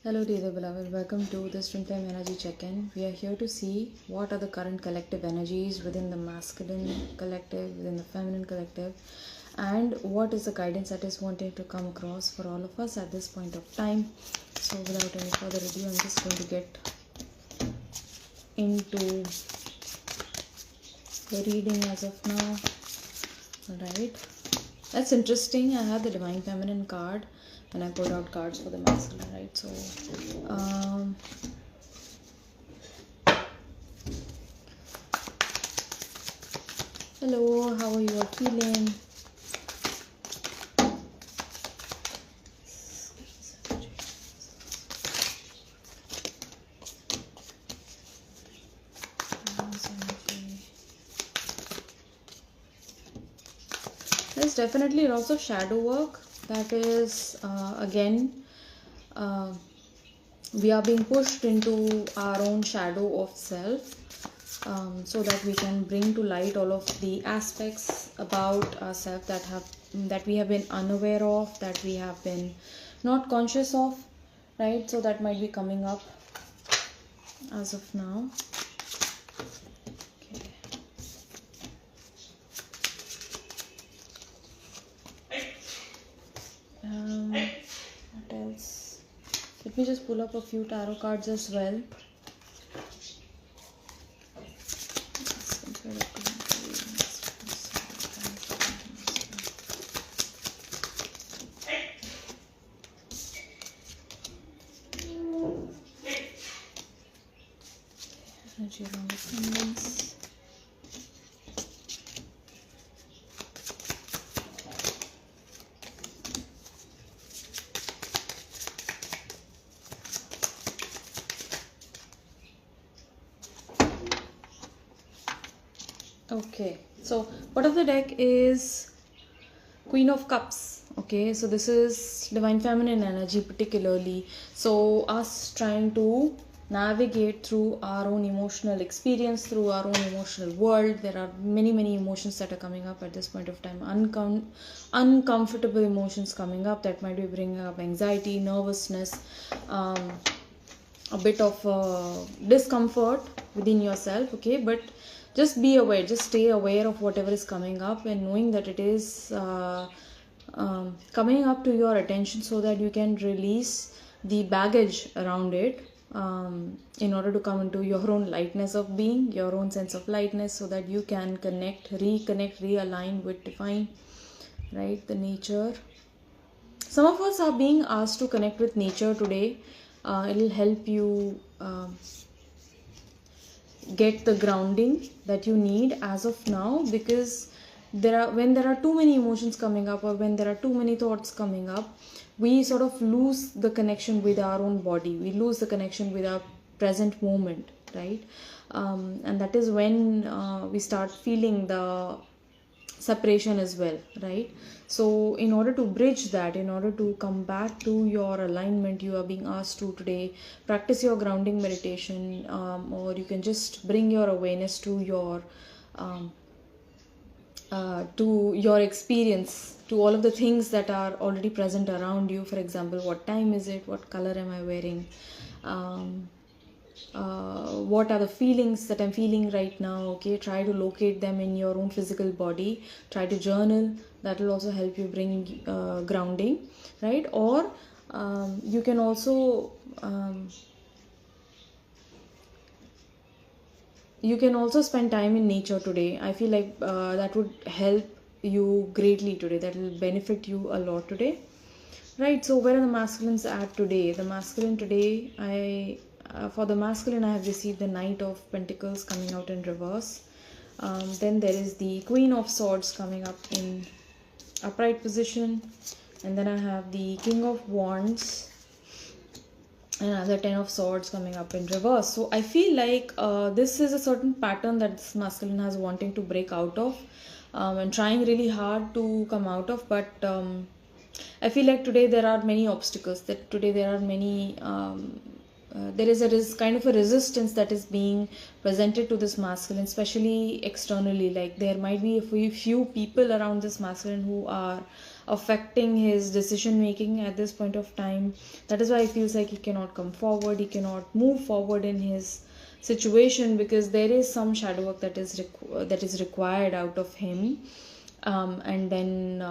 Hello dear beloved, welcome to this Twinflame energy check-in. We are here to see what are the current collective energies within the masculine collective, within the feminine collective, and what is the guidance that is wanting to come across for all of us at this point of time. So without any further ado, I'm just going to get into the reading as of now. Alright, that's interesting. I have the Divine Feminine card and I pulled out cards for the masculine, right? So hello, how are you all feeling? There's definitely lots of shadow work that is again we are being pushed into our own shadow of self, so that we can bring to light all of the aspects about ourselves that we have been unaware of, that we have been not conscious of, right? So that might be coming up as of now. What else? Let me just pull up a few tarot cards as well. Energy around abundance. Okay, so part of the deck is Queen of Cups. Okay, so this is Divine Feminine energy particularly. So us trying to navigate through our own emotional experience, through our own emotional world. There are many emotions that are coming up at this point of time. Uncomfortable emotions coming up that might be bringing up anxiety, nervousness, a bit of discomfort within yourself. Okay, but just be aware, just stay aware of whatever is coming up and knowing that it is coming up to your attention so that you can release the baggage around it, in order to come into your own lightness of being, your own sense of lightness, so that you can reconnect, realign with divine, right? The nature. Some of us are being asked to connect with nature today. It will help you get the grounding that you need as of now, because when there are too many emotions coming up, or when there are too many thoughts coming up, we sort of lose the connection with our own body, we lose the connection with our present moment, right? And that is when we start feeling the separation as well, right? So in order to bridge that, in order to come back to your alignment, you are being asked to today practice your grounding meditation, or you can just bring your awareness to your experience, to all of the things that are already present around you. For example, what time is it, what color am I wearing, what are the feelings that I'm feeling right now. Okay, try to locate them in your own physical body, try to journal. That will also help you bring grounding, right? Or you can also spend time in nature today. I feel like that would help you greatly today, that will benefit you a lot today, right? So where are the masculines at today? The masculine today, for the masculine, I have received the Knight of Pentacles coming out in reverse. Then there is the Queen of Swords coming up in upright position. And then I have the King of Wands and another 10 of Swords coming up in reverse. So I feel like this is a certain pattern that this masculine has wanting to break out of, and trying really hard to come out of. But I feel like today there are many obstacles, that today there are many there is kind of a resistance that is being presented to this masculine, especially externally. Like there might be a few people around this masculine who are affecting his decision making at this point of time. That is why it feels like he cannot come forward, he cannot move forward in his situation, because there is some shadow work that is required out of him. And then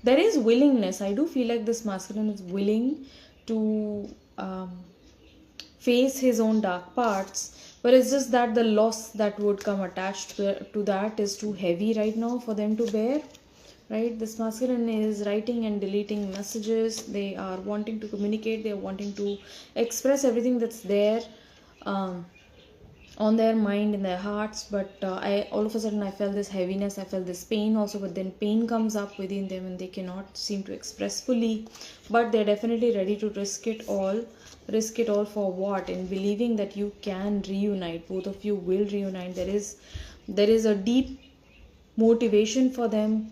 there is willingness. I do feel like this masculine is willing to face his own dark parts, but it's just that the loss that would come attached to that is too heavy right now for them to bear. Right, this masculine is writing and deleting messages. They are wanting to communicate, they are wanting to express everything that's there on their mind, in their hearts, but I all of a sudden I felt this heaviness, I felt this pain also, but then pain comes up within them and they cannot seem to express fully. But they're definitely ready to risk it all for what? In believing that you can reunite, both of you will reunite. There is a deep motivation for them,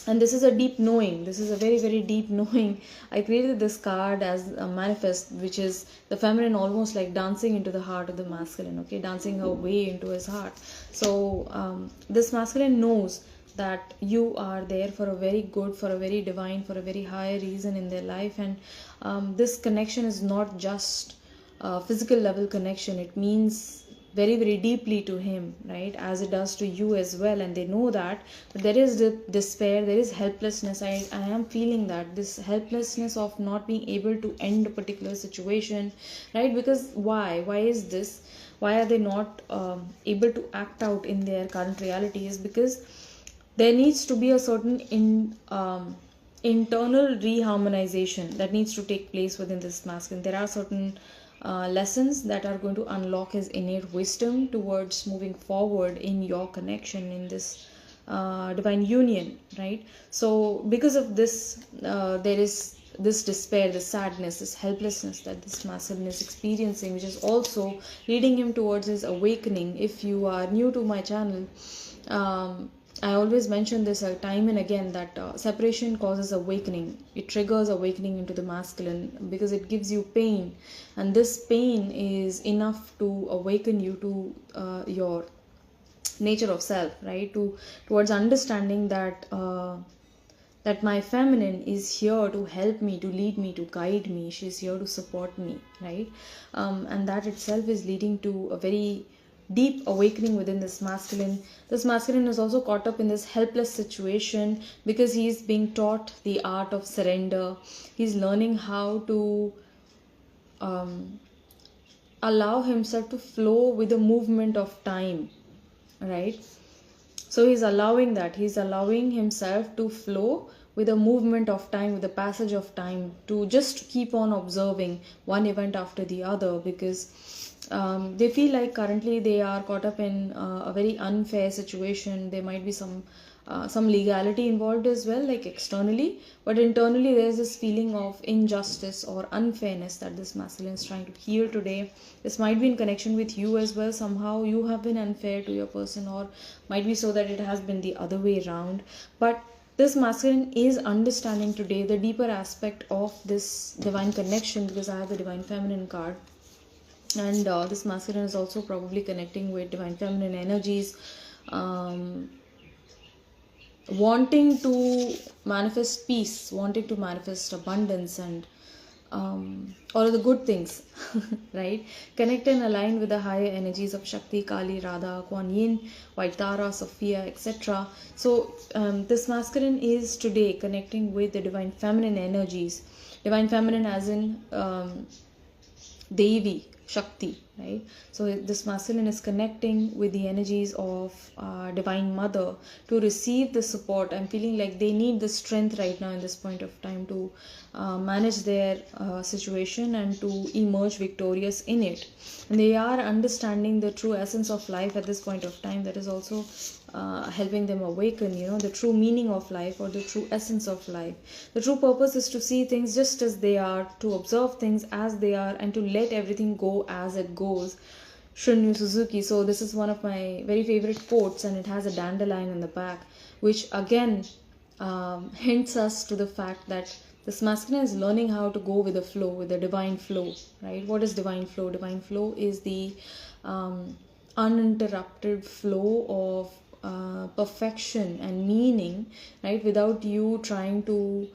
and this is a deep knowing. This is a very, very deep knowing. I created this card as a manifest, which is the feminine almost like dancing into the heart of the masculine, okay, dancing her way into his heart. So this masculine knows that you are there for a very good, for a very divine, for a very higher reason in their life. And this connection is not just a physical level connection. It means very, very deeply to him, right, as it does to you as well. And they know that. But there is the despair, there is helplessness. I am feeling that this helplessness of not being able to end a particular situation, right? Because why is this? Why are they not able to act out in their current reality? Is because there needs to be a certain internal reharmonization that needs to take place within this masculine. There are certain lessons that are going to unlock his innate wisdom towards moving forward in your connection, in this divine union, right? So because of this, there is this despair, this sadness, this helplessness that this masculine is experiencing, which is also leading him towards his awakening. If you are new to my channel, I always mention this time and again, that separation causes awakening. It triggers awakening into the masculine because it gives you pain, and this pain is enough to awaken you to your nature of self, right? Towards understanding that that my feminine is here to help me, to lead me, to guide me. She's here to support me, right? And that itself is leading to a very deep awakening within this masculine. This masculine is also caught up in this helpless situation because he's being taught the art of surrender. He's learning how to allow himself to flow with the movement of time, right? So he's allowing that. He's allowing himself to flow with the movement of time, with the passage of time, to just keep on observing one event after the other, because they feel like currently they are caught up in a very unfair situation. There might be some legality involved as well, like externally, but internally there's this feeling of injustice or unfairness that this masculine is trying to heal today. This might be in connection with you as well. Somehow you have been unfair to your person, or might be so that it has been the other way around. But this masculine is understanding today the deeper aspect of this divine connection, because I have the divine feminine card. And this masculine is also probably connecting with divine feminine energies, wanting to manifest peace, wanting to manifest abundance, and all of the good things, right? Connect and align with the higher energies of Shakti, Kali, Radha, Kuan Yin, White Tara, Sophia, etc. So this masculine is today connecting with the divine feminine energies. Divine feminine as in Devi, Shakti, right? So this masculine is connecting with the energies of Divine Mother to receive the support. I'm feeling like they need the strength right now in this point of time to manage their situation and to emerge victorious in it. And they are understanding the true essence of life at this point of time. That is also helping them awaken, the true meaning of life, or the true essence of life. The true purpose is to see things just as they are, to observe things as they are, and to let everything go as it goes. Shunryu Suzuki. So this is one of my very favorite quotes, and it has a dandelion in the back, which again hints us to the fact that This masculine is learning how to go with the flow, with the divine flow, right? What is divine flow? Divine flow is the uninterrupted flow of perfection and meaning, right? Without you trying to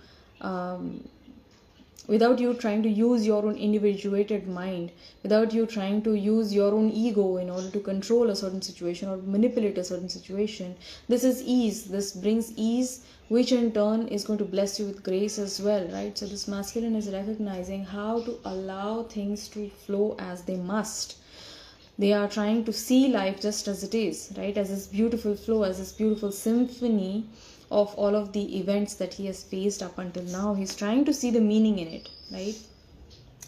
use your own individuated mind, without you trying to use your own ego in order to control a certain situation or manipulate a certain situation. This is ease. This brings ease, which in turn is going to bless you with grace as well, right? So this masculine is recognizing how to allow things to flow as they must. They are trying to see life just as it is, right? As this beautiful flow, as this beautiful symphony of all of the events that he has faced up until now. He's trying to see the meaning in it, right?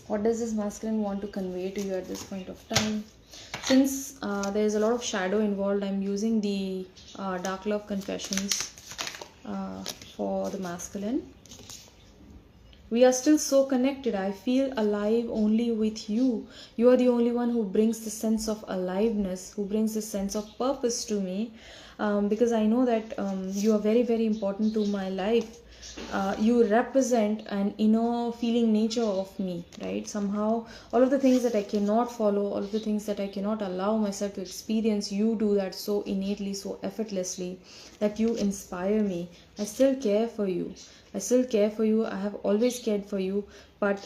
What does this masculine want to convey to you at this point of time? Since there's a lot of shadow involved, I'm using the Dark Love Confessions for the masculine. We are still so connected. I feel alive only with you. You are the only one who brings the sense of aliveness, who brings the sense of purpose to me. Because I know that you are very, very important to my life. You represent an inner feeling nature of me, right? Somehow, all of the things that I cannot follow, all of the things that I cannot allow myself to experience, you do that so innately, so effortlessly, that you inspire me. I still care for you. I still care for you. I have always cared for you. But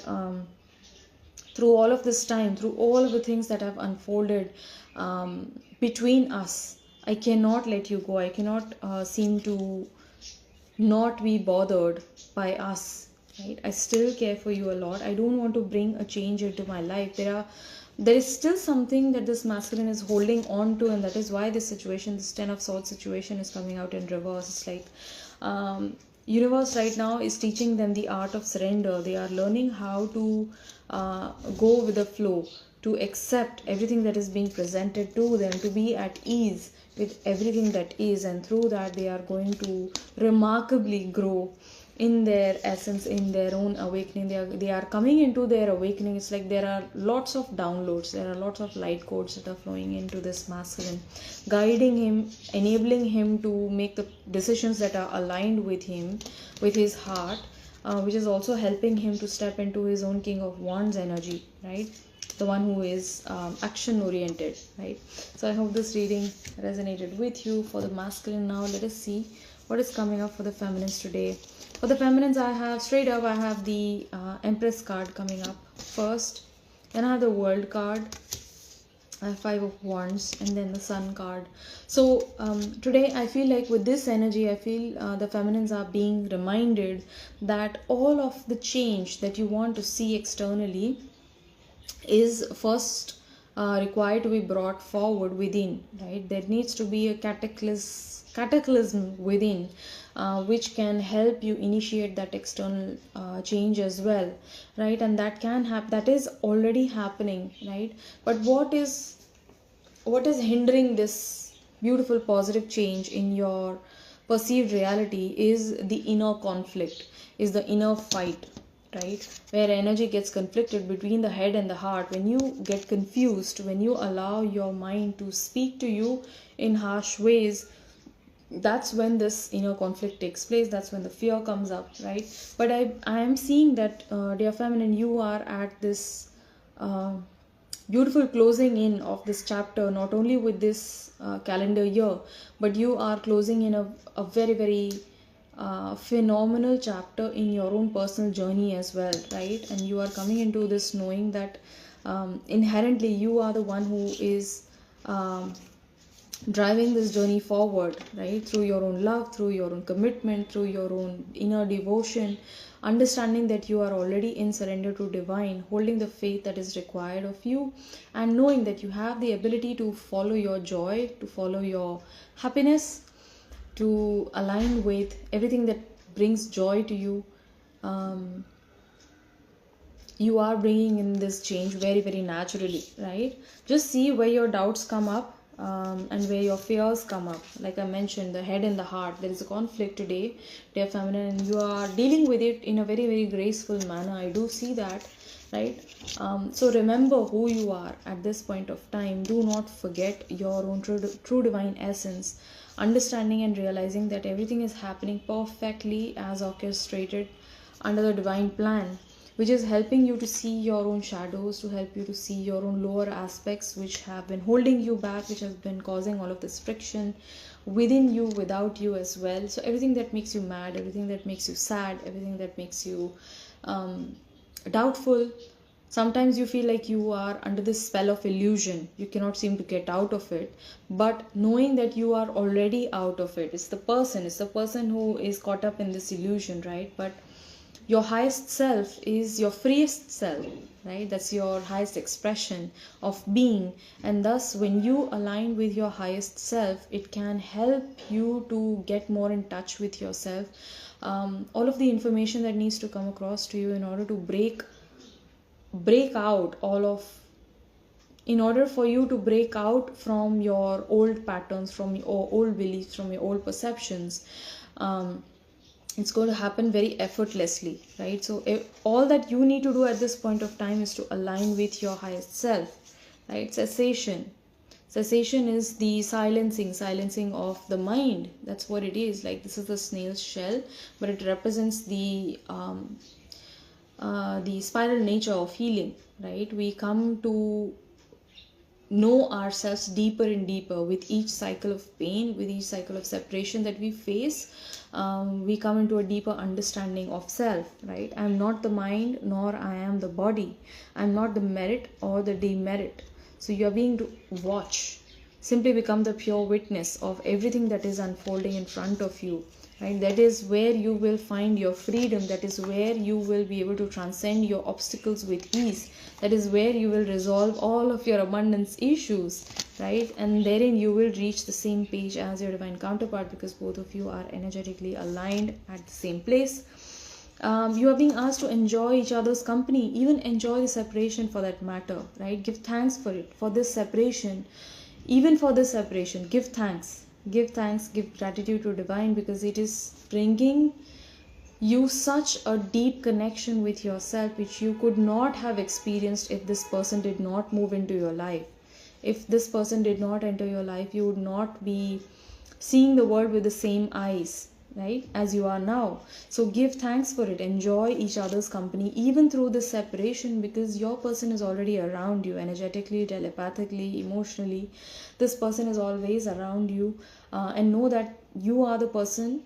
through all of this time, through all of the things that have unfolded between us, I cannot let you go. I cannot seem to not be bothered by us, right? I still care for you a lot. I don't want to bring a change into my life. There is still something that this masculine is holding on to, and that is why this situation, this 10 of Swords situation, is coming out in reverse. It's like universe right now is teaching them the art of surrender. They are learning how to go with the flow, to accept everything that is being presented to them, to be at ease with everything that is, and through that they are going to remarkably grow in their essence, in their own awakening. They are coming into their awakening. It's like there are lots of downloads, there are lots of light codes that are flowing into this masculine, guiding him, enabling him to make the decisions that are aligned with him, with his heart, which is also helping him to step into his own King of Wands energy, right? The one who is action oriented, right? So I hope this reading resonated with you. For the masculine now, let us see what is coming up for the feminines today. For the feminines, I have straight up, I have the Empress card coming up first, then I have the World card, I have 5 of Wands, and then the Sun card. So today I feel like with this energy, I feel the feminines are being reminded that all of the change that you want to see externally is first required to be brought forward within, right? There needs to be a cataclysm within, which can help you initiate that external change as well, right? And that can happen, that is already happening, right? But what is hindering this beautiful positive change in your perceived reality is the inner conflict, is the inner fight, right? Where energy gets conflicted between the head and the heart. When you get confused, when you allow your mind to speak to you in harsh ways, that's when this inner conflict takes place. That's when the fear comes up, right? But I am seeing that, dear feminine, you are at this beautiful closing in of this chapter, not only with this calendar year, but you are closing in a very, very phenomenal chapter in your own personal journey as well, right? And you are coming into this knowing that inherently you are the one who is driving this journey forward, right? Through your own love, through your own commitment, through your own inner devotion, understanding that you are already in surrender to divine, holding the faith that is required of you, and knowing that you have the ability to follow your joy, to follow your happiness, to align with everything that brings joy to you. You are bringing in this change very, very naturally, right? Just see where your doubts come up, and where your fears come up. Like I mentioned, the head and the heart, there is a conflict today, dear feminine, and you are dealing with it in a very, very graceful manner. I do see that, right? So remember who you are at this point of time. Do not forget your own true divine essence, understanding and realizing that everything is happening perfectly as orchestrated under the divine plan, which is helping you to see your own shadows, to help you to see your own lower aspects which have been holding you back, which has been causing all of this friction within you, without you as well. So everything that makes you mad, everything that makes you sad, everything that makes you doubtful. Sometimes you feel like you are under this spell of illusion. You cannot seem to get out of it. But knowing that you are already out of it, it's the person who is caught up in this illusion, right? But your highest self is your freest self, right? That's your highest expression of being. And thus, when you align with your highest self, it can help you to get more in touch with yourself. All of the information that needs to come across to you in order to break out in order for you to break out from your old patterns, from your old beliefs, from your old perceptions, it's going to happen very effortlessly, right? So all that you need to do at this point of time is to align with your highest self, right? Cessation is the silencing of the mind. That's what it is. Like, this is the snail's shell, but it represents the spiral nature of healing, right? We come to know ourselves deeper and deeper with each cycle of pain, with each cycle of separation that we face. We come into a deeper understanding of self, right? I'm not the mind, nor I am the body. I'm not the merit or the demerit. So you are being to watch. Simply become the pure witness of everything that is unfolding in front of you, right? That is where you will find your freedom. That is where you will be able to transcend your obstacles with ease. That is where you will resolve all of your abundance issues, right? And therein you will reach the same page as your divine counterpart, because both of you are energetically aligned at the same place. You are being asked to enjoy each other's company, even enjoy the separation for that matter, right? Give thanks for it, for this separation. Even for this separation, give thanks, give gratitude to divine, because it is bringing you such a deep connection with yourself, which you could not have experienced if this person did not move into your life. If this person did not enter your life, you would not be seeing the world with the same eyes, right, as you are now. So give thanks for it. Enjoy each other's company even through this separation, because your person is already around you, energetically, telepathically, emotionally. This person is always around you, and know that you are the person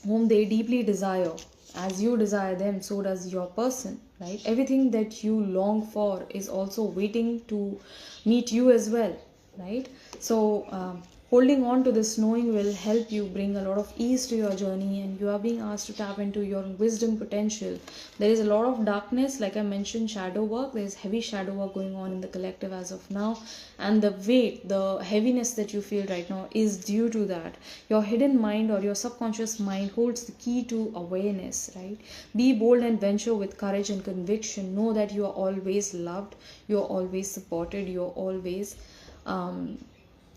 whom they deeply desire. As you desire them, so does your person, right? Everything that you long for is also waiting to meet you as well, right? So holding on to this knowing will help you bring a lot of ease to your journey, and you are being asked to tap into your wisdom potential. There is a lot of darkness, like I mentioned, shadow work. There is heavy shadow work going on in the collective as of now, and the weight, the heaviness that you feel right now is due to that. Your hidden mind or your subconscious mind holds the key to awareness, right? Be bold and venture with courage and conviction. Know that you are always loved, you are always supported, you are always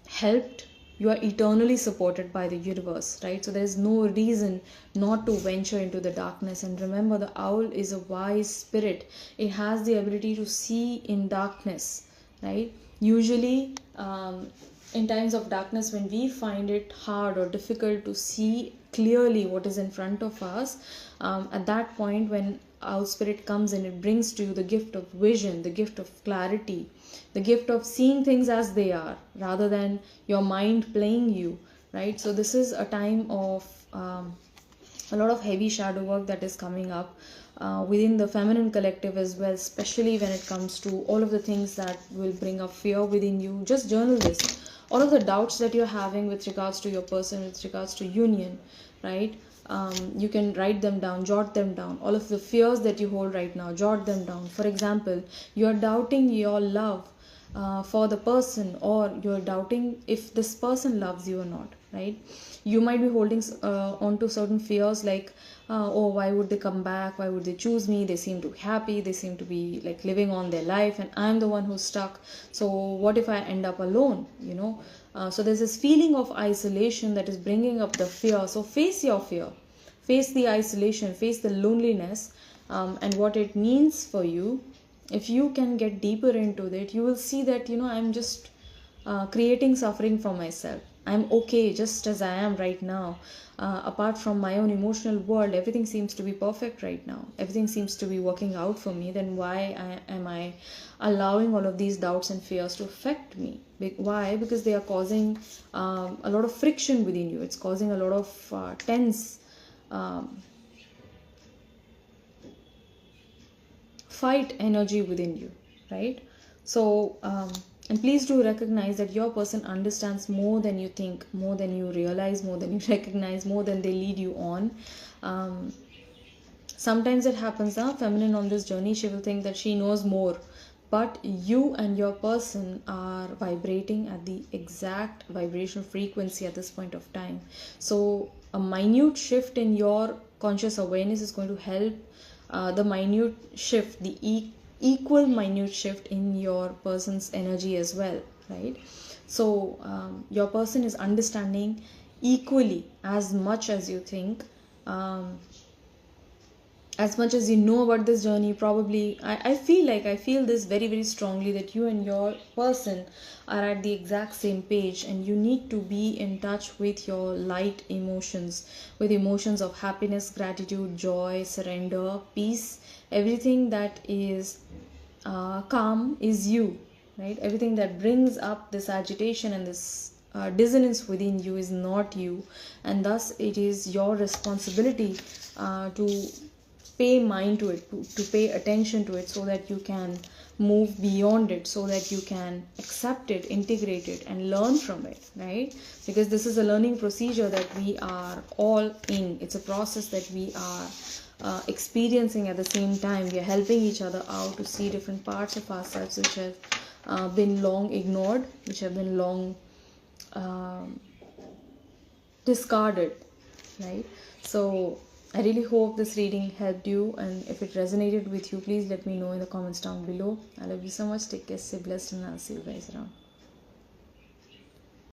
helped. You are eternally supported by the universe, right? So there is no reason not to venture into the darkness. And remember, the owl is a wise spirit. It has the ability to see in darkness, right? Usually in times of darkness, when we find it hard or difficult to see clearly what is in front of us, at that point when our spirit comes in, it brings to you the gift of vision, the gift of clarity, the gift of seeing things as they are rather than your mind playing you, right? So this is a time of a lot of heavy shadow work that is coming up within the feminine collective as well, especially when it comes to all of the things that will bring up fear within you. Just journal this. All of the doubts that you're having with regards to your person, with regards to union, right? You can write them down, jot them down. All of the fears that you hold right now, jot them down. For example, you're doubting your love for the person, or you're doubting if this person loves you or not, right? You might be holding on to certain fears like, oh, why would they come back? Why would they choose me? They seem to be happy. They seem to be like living on their life, and I'm the one who's stuck. So what if I end up alone? So there's this feeling of isolation that is bringing up the fear. So face your fear, face the isolation, face the loneliness, and what it means for you. If you can get deeper into it, you will see that I'm just creating suffering for myself. I'm okay just as I am right now. Apart from my own emotional world, everything seems to be perfect right now. Everything seems to be working out for me. Then why am I allowing all of these doubts and fears to affect me? Why? Because they are causing a lot of friction within you. It's causing a lot of tense fight energy within you, right? So and please do recognize that your person understands more than you think, more than you realize, more than you recognize, more than they lead you on. Sometimes it happens now, feminine on this journey, she will think that she knows more, but you and your person are vibrating at the exact vibrational frequency at this point of time. So a minute shift in your conscious awareness is going to help the minute shift, the equal minute shift in your person's energy as well, right? So your person is understanding equally as much as you think, as much as you know about this journey. Probably I feel this very, very strongly, that you and your person are at the exact same page, and you need to be in touch with your light emotions, with emotions of happiness, gratitude, joy, surrender, peace. Everything that is calm is you, right? Everything that brings up this agitation and this dissonance within you is not you, and thus it is your responsibility to pay mind to it, to pay attention to it, so that you can move beyond it, so that you can accept it, integrate it, and learn from it, right? Because this is a learning procedure that we are all in. It's a process that we are experiencing at the same time. We are helping each other out to see different parts of ourselves which have been long ignored, which have been long discarded, right? So I really hope this reading helped you, and if it resonated with you, please let me know in the comments down below. I love you so much. Take care, stay blessed, and I'll see you guys around.